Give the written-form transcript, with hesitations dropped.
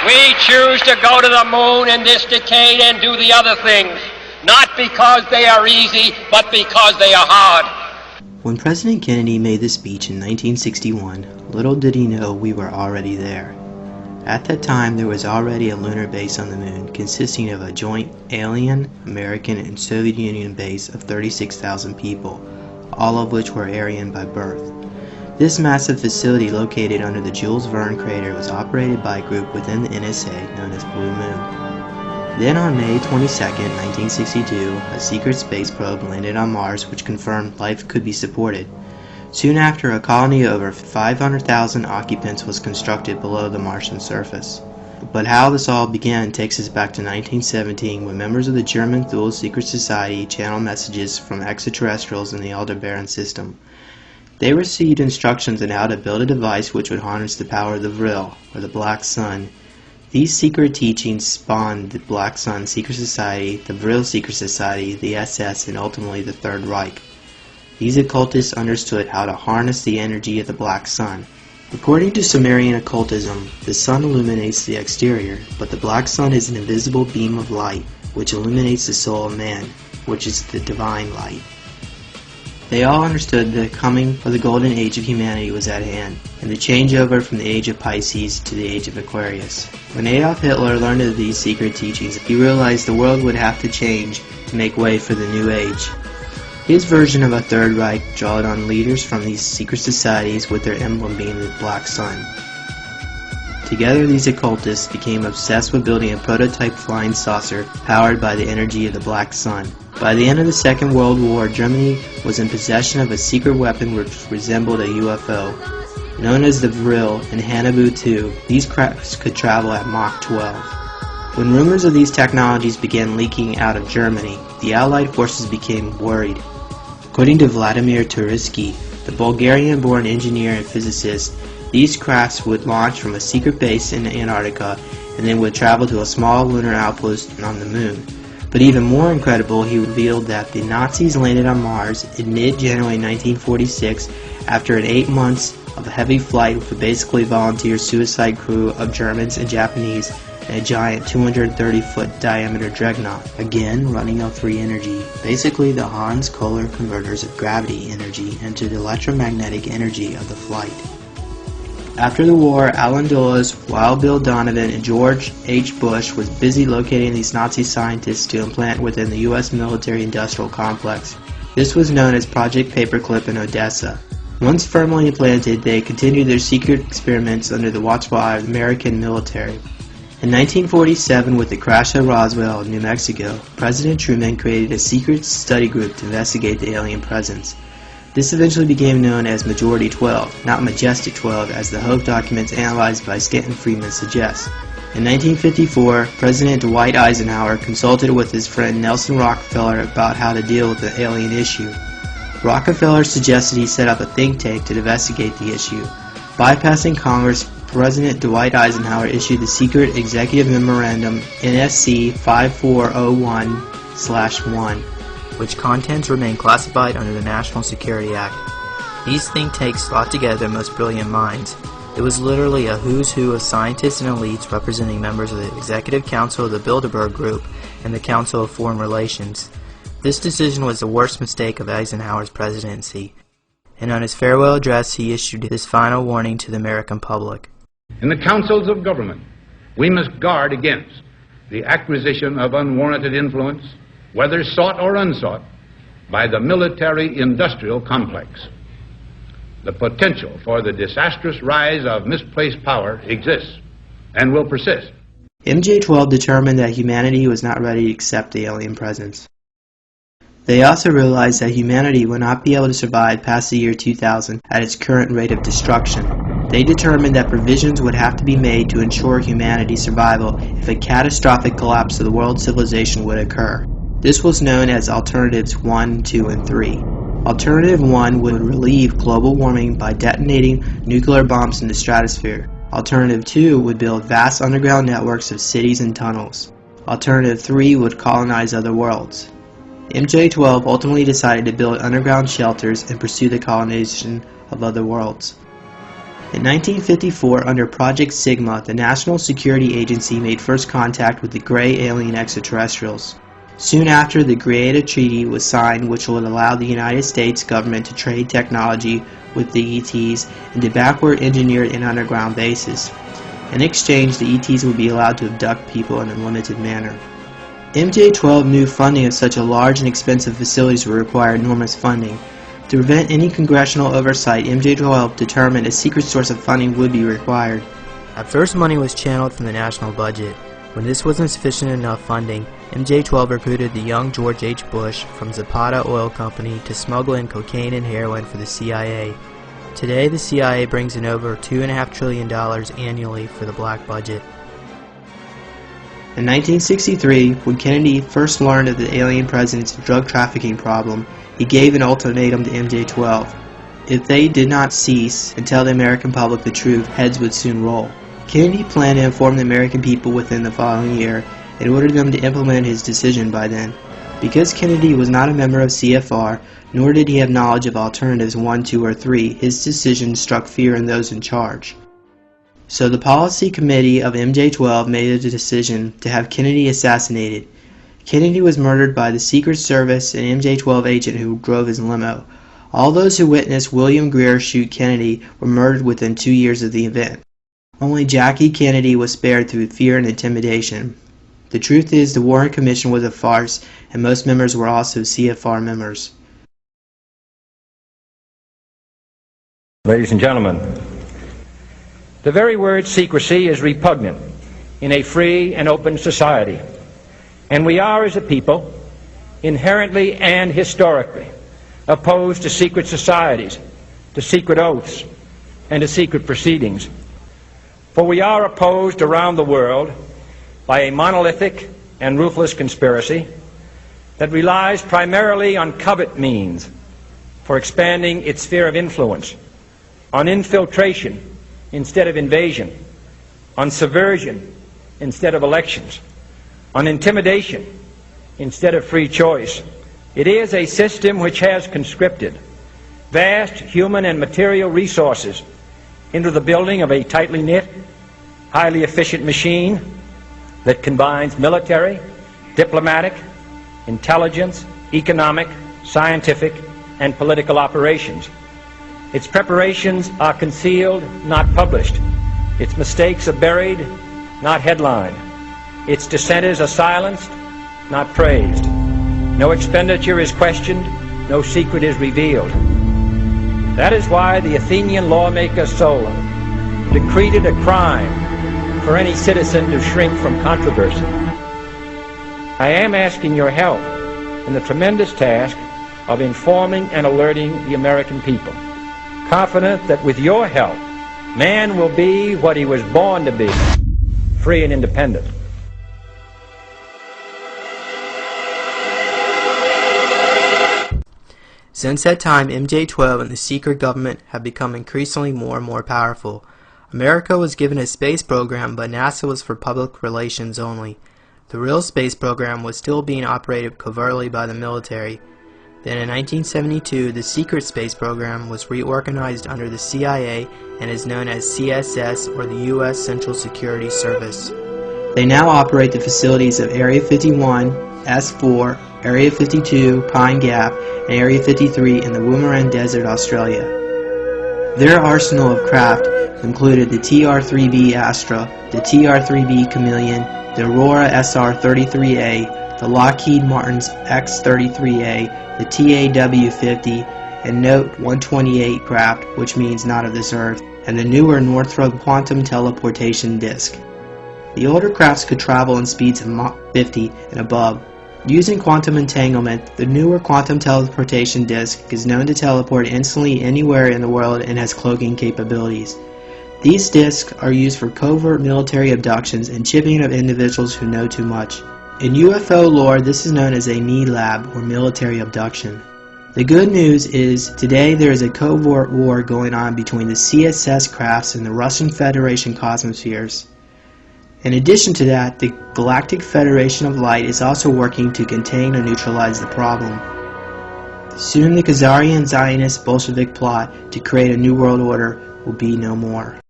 We choose to go to the moon in this decade and do the other things, not because they are easy, but because they are hard. When President Kennedy made this speech in 1961, little did he know we were already there. At that time, there was already a lunar base on the moon consisting of a joint alien, American, and Soviet Union base of 36,000 people, all of which were Aryan by birth. This massive facility located under the Jules Verne crater was operated by a group within the NSA known as Blue Moon. Then on May 22, 1962, a secret space probe landed on Mars which confirmed life could be supported. Soon after, a colony of over 500,000 occupants was constructed below the Martian surface. But how this all began takes us back to 1917 when members of the German Thule secret society channeled messages from extraterrestrials in the Aldebaran system. They received instructions on how to build a device which would harness the power of the Vril, or the Black Sun. These secret teachings spawned the Black Sun Secret Society, the Vril Secret Society, the SS, and ultimately the Third Reich. These occultists understood how to harness the energy of the Black Sun. According to Sumerian occultism, the sun illuminates the exterior, but the Black Sun is an invisible beam of light which illuminates the soul of man, which is the divine light. They all understood the coming of the golden age of humanity was at hand, and the changeover from the age of Pisces to the age of Aquarius. When Adolf Hitler learned of these secret teachings, he realized the world would have to change to make way for the new age. His version of a Third Reich drawed on leaders from these secret societies with their emblem being the Black Sun. Together these occultists became obsessed with building a prototype flying saucer powered by the energy of the Black Sun. By the end of the Second World War, Germany was in possession of a secret weapon which resembled a UFO. Known as the Vril and Haunebu 2, these crafts could travel at Mach 12. When rumors of these technologies began leaking out of Germany, the Allied forces became worried. According to Vladimir Turisky, the Bulgarian-born engineer and physicist, these crafts would launch from a secret base in Antarctica and then would travel to a small lunar outpost on the moon. But even more incredible, he revealed that the Nazis landed on Mars in mid-January 1946 after 8 months of heavy flight with a basically volunteer suicide crew of Germans and Japanese and a giant 230-foot diameter dreadnought, again running on free energy, basically the Hans Kohler converters of gravity energy into the electromagnetic energy of the flight. After the war, Alan Dulles, Wild Bill Donovan, and George H. Bush was busy locating these Nazi scientists to implant within the U.S. military-industrial complex. This was known as Project Paperclip in Odessa. Once firmly implanted, they continued their secret experiments under the watchful eye of the American military. In 1947, with the crash of Roswell in New Mexico, President Truman created a secret study group to investigate the alien presence. This eventually became known as Majority 12, not Majestic 12 as the Hope documents analyzed by Stanton Friedman suggest. In 1954, President Dwight Eisenhower consulted with his friend Nelson Rockefeller about how to deal with the alien issue. Rockefeller suggested he set up a think tank to investigate the issue. Bypassing Congress, President Dwight Eisenhower issued the secret Executive Memorandum NSC 5401/1, which contents remain classified under the National Security Act. These think tanks brought together their most brilliant minds. It was literally a who's who of scientists and elites representing members of the Executive Council of the Bilderberg Group and the Council of Foreign Relations. This decision was the worst mistake of Eisenhower's presidency, and on his farewell address he issued his final warning to the American public. In the councils of government, we must guard against the acquisition of unwarranted influence, whether sought or unsought, by the military-industrial complex. The potential for the disastrous rise of misplaced power exists and will persist. MJ-12 determined that humanity was not ready to accept the alien presence. They also realized that humanity would not be able to survive past the year 2000 at its current rate of destruction. They determined that provisions would have to be made to ensure humanity's survival if a catastrophic collapse of the world civilization would occur. This was known as Alternatives 1, 2, and 3. Alternative 1 would relieve global warming by detonating nuclear bombs in the stratosphere. Alternative 2 would build vast underground networks of cities and tunnels. Alternative 3 would colonize other worlds. MJ-12 ultimately decided to build underground shelters and pursue the colonization of other worlds. In 1954, under Project Sigma, the National Security Agency made first contact with the gray alien extraterrestrials. Soon after, the Greada Treaty was signed, which would allow the United States government to trade technology with the ETs and to backward engineer an underground bases. In exchange, the ETs would be allowed to abduct people in a limited manner. MJ-12 knew funding of such a large and expensive facilities would require enormous funding. To prevent any congressional oversight, MJ-12 determined a secret source of funding would be required. At first, money was channeled from the national budget. When this wasn't sufficient enough funding, MJ-12 recruited the young George H. Bush from Zapata Oil Company to smuggle in cocaine and heroin for the CIA. Today, the CIA brings in over $2.5 trillion annually for the black budget. In 1963, when Kennedy first learned of the alien president's drug trafficking problem, he gave an ultimatum to MJ-12. If they did not cease and tell the American public the truth, heads would soon roll. Kennedy planned to inform the American people within the following year and ordered them to implement his decision by then. Because Kennedy was not a member of CFR, nor did he have knowledge of alternatives 1, 2, or 3, his decision struck fear in those in charge. So the policy committee of MJ-12 made the decision to have Kennedy assassinated. Kennedy was murdered by the Secret Service and MJ-12 agent who drove his limo. All those who witnessed William Greer shoot Kennedy were murdered within 2 years of the event. Only Jackie Kennedy was spared through fear and intimidation. The truth is, the Warren Commission was a farce, and most members were also CFR members. Ladies and gentlemen, the very word secrecy is repugnant in a free and open society, and we are, as a people, inherently and historically opposed to secret societies, to secret oaths, and to secret proceedings. For we are opposed around the world by a monolithic and ruthless conspiracy that relies primarily on covert means for expanding its sphere of influence, on infiltration instead of invasion, on subversion instead of elections, on intimidation instead of free choice. It is a system which has conscripted vast human and material resources into the building of a tightly knit, highly efficient machine that combines military, diplomatic, intelligence, economic, scientific, and political operations. Its preparations are concealed, not published. Its mistakes are buried, not headlined. Its dissenters are silenced, not praised. No expenditure is questioned, no secret is revealed. That is why the Athenian lawmaker Solon decreed a crime for any citizen to shrink from controversy. I am asking your help in the tremendous task of informing and alerting the American people, confident that with your help, man will be what he was born to be, free and independent. Since that time, MJ-12 and the secret government have become increasingly more and more powerful. America was given a space program, but NASA was for public relations only. The real space program was still being operated covertly by the military. Then in 1972, the secret space program was reorganized under the CIA and is known as CSS, or the U.S. Central Security Service. They now operate the facilities of Area 51, S4, Area 52, Pine Gap, and Area 53 in the Woomera Desert, Australia. Their arsenal of craft included the TR-3B Astra, the TR-3B Chameleon, the Aurora SR-33A, the Lockheed Martin's X-33A, the TAW-50, and Note 128 craft, which means not of this earth, and the newer Northrop Quantum Teleportation Disk. The older crafts could travel in speeds of Mach 50 and above. Using quantum entanglement, the newer quantum teleportation disk is known to teleport instantly anywhere in the world and has cloaking capabilities. These disks are used for covert military abductions and chipping of individuals who know too much. In UFO lore, this is known as a knee lab, or military abduction. The good news is, today there is a covert war going on between the CSS crafts and the Russian Federation cosmospheres. In addition to that, the Galactic Federation of Light is also working to contain and neutralize the problem. Soon the Khazarian Zionist Bolshevik plot to create a new world order will be no more.